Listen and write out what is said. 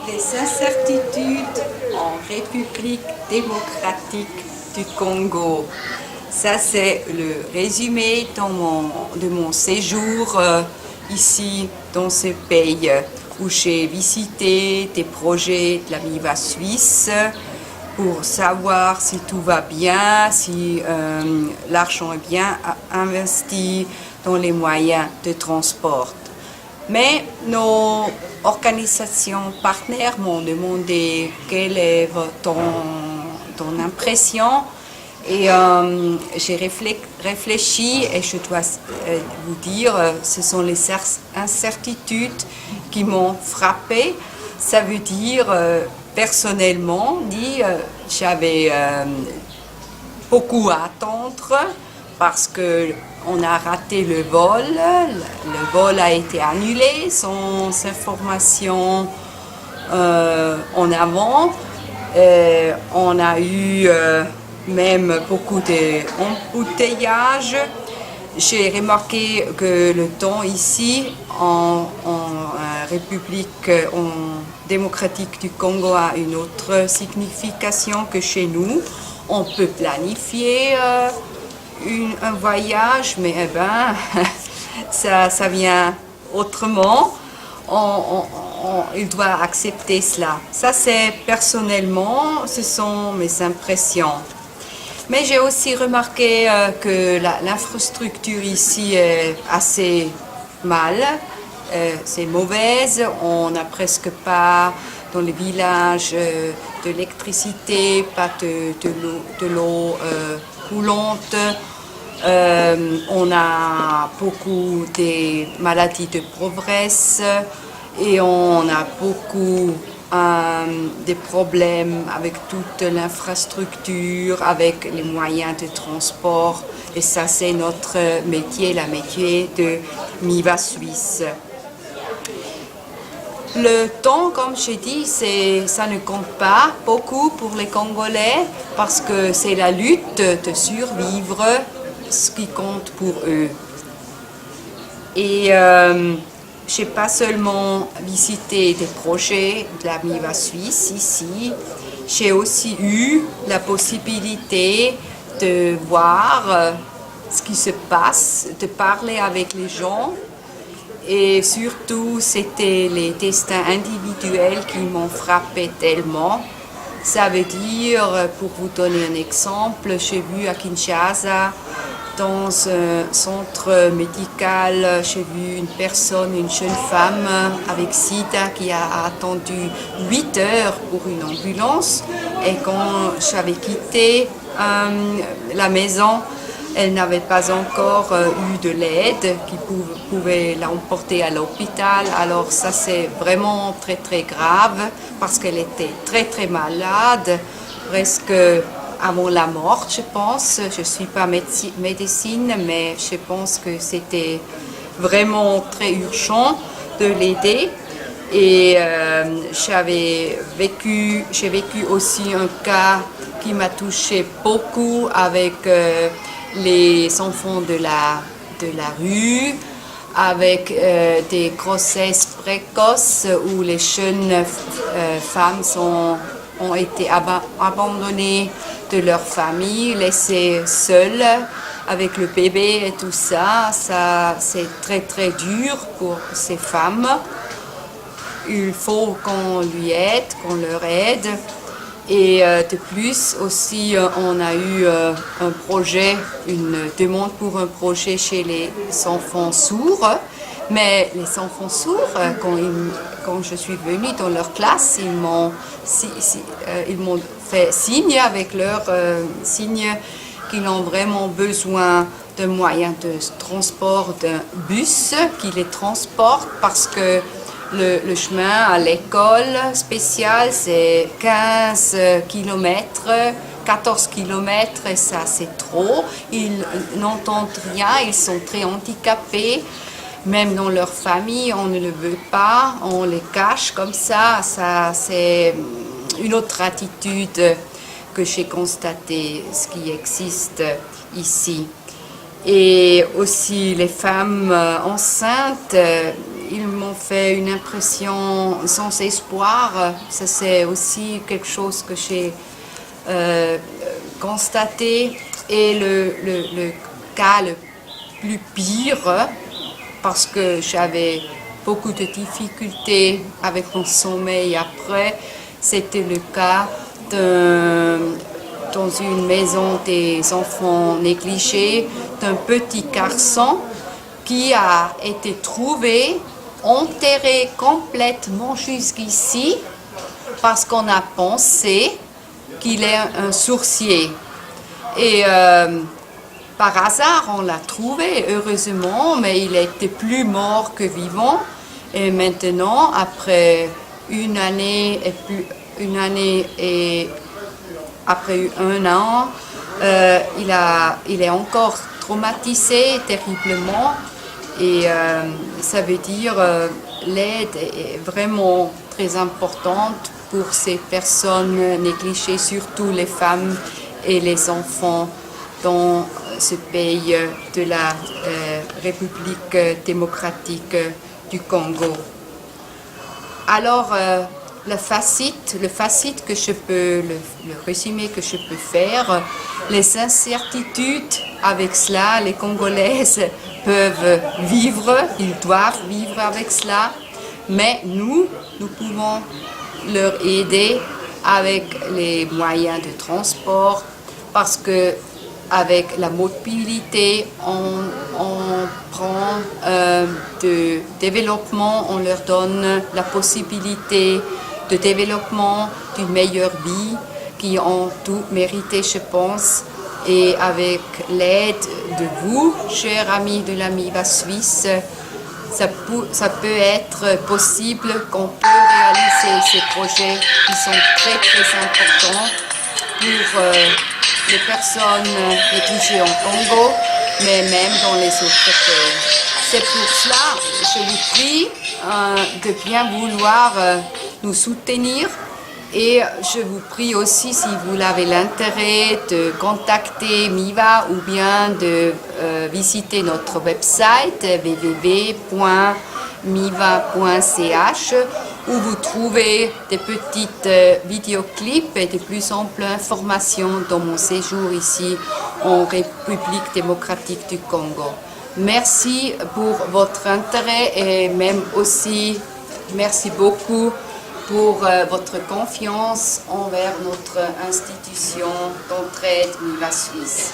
Les incertitudes en République démocratique du Congo. Ça, c'est le résumé de mon séjour ici dans ce pays où j'ai visité des projets de la MIVA suisse pour savoir si tout va bien, si l'argent est bien investi dans les moyens de transport. Mais nos organisations partenaires m'ont demandé quelle est ton impression et j'ai réfléchi et je dois vous dire, ce sont les incertitudes qui m'ont frappé. Ça veut dire, personnellement, j'avais beaucoup à attendre parce que on a raté le vol. Le vol a été annulé sans information en avant. On a eu même beaucoup d'embouteillages. J'ai remarqué que le temps ici, en République démocratique du Congo, a une autre signification que chez nous. On peut planifier un voyage, mais ça vient autrement. Il doit accepter cela. Ça, c'est personnellement, ce sont mes impressions. Mais j'ai aussi remarqué que l'infrastructure ici est assez mal, c'est mauvaise. On n'a presque pas dans les villages de l'électricité, pas de l'eau coulante. On a beaucoup de maladies de progrès et on a beaucoup des problèmes avec toute l'infrastructure, avec les moyens de transport. Et ça, c'est notre métier, la métier de MIVA Suisse. Le temps, comme je dis, ça ne compte pas beaucoup pour les Congolais parce que c'est la lutte de survivre ce qui compte pour eux. Et j'ai pas seulement visité des projets de la MIVA Suisse ici, j'ai aussi eu la possibilité de voir ce qui se passe, de parler avec les gens. Et surtout, c'était les destins individuels qui m'ont frappé tellement. Ça veut dire, pour vous donner un exemple, j'ai vu à Kinshasa, dans un centre médical, j'ai vu une personne, une jeune femme avec sida qui a attendu 8 heures pour une ambulance. Et quand j'avais quitté la maison, elle n'avait pas encore eu de l'aide qui pouvait l'emporter à l'hôpital. Alors ça, c'est vraiment très très grave parce qu'elle était très très malade, presque avant la mort, je pense. Je ne suis pas médecine, mais je pense que c'était vraiment très urgent de l'aider. Et j'ai vécu aussi un cas qui m'a touché beaucoup avec les enfants de la rue, avec des grossesses précoces où les jeunes femmes ont été abandonnées de leur famille, laissées seules avec le bébé et tout ça. Ça, c'est très très dur pour ces femmes. Il faut qu'on leur aide. Et de plus aussi, on a eu une demande pour un projet chez les enfants sourds. Mais les enfants sourds, quand je suis venue dans leur classe, ils m'ont fait signe avec leurs signes qu'ils ont vraiment besoin de moyens de transport, d'un bus qui les transporte parce que le chemin à l'école spéciale, c'est 15 km, 14 km et ça, c'est trop. Ils n'entendent rien, ils sont très handicapés. Même dans leur famille, on ne le veut pas, on les cache comme ça. Ça, c'est une autre attitude que j'ai constatée, ce qui existe ici. Et aussi les femmes enceintes, ils m'ont ont fait une impression sans espoir. Ça, c'est aussi quelque chose que j'ai constaté. Et le cas le plus pire, parce que j'avais beaucoup de difficultés avec mon sommeil après, c'était le cas dans une maison des enfants négligés, d'un petit garçon qui a été trouvé, enterré complètement jusqu'ici, parce qu'on a pensé qu'il est un sorcier. Et par hasard, on l'a trouvé, heureusement, mais il était plus mort que vivant. Et maintenant, après une année et après un an, il est encore traumatisé terriblement. Et ça veut dire l'aide est vraiment très importante pour ces personnes négligées, surtout les femmes et les enfants dans ce pays de la République démocratique du Congo. Alors, le facite que je peux, le résumé que je peux faire, les incertitudes avec cela, les Congolaises peuvent vivre, ils doivent vivre avec cela, mais nous pouvons leur aider avec les moyens de transport, parce que avec la mobilité, on prend de développement, on leur donne la possibilité de développement d'une meilleure vie, qui ont tout mérité, je pense. Et avec l'aide de vous, chers amis de la MIVA Suisse, ça peut être possible qu'on peut réaliser ces projets qui sont très très importants pour les personnes négligées en Congo, mais même dans les autres pays. C'est pour cela que je vous prie de bien vouloir nous soutenir, et je vous prie aussi, si vous avez l'intérêt, de contacter MIVA ou bien de visiter notre website www.miva.ch, où vous trouvez des petites vidéoclips et de plus amples informations dans mon séjour ici en République démocratique du Congo. Merci pour votre intérêt, et même aussi merci beaucoup pour votre confiance envers notre institution d'entraide MIVA Suisse.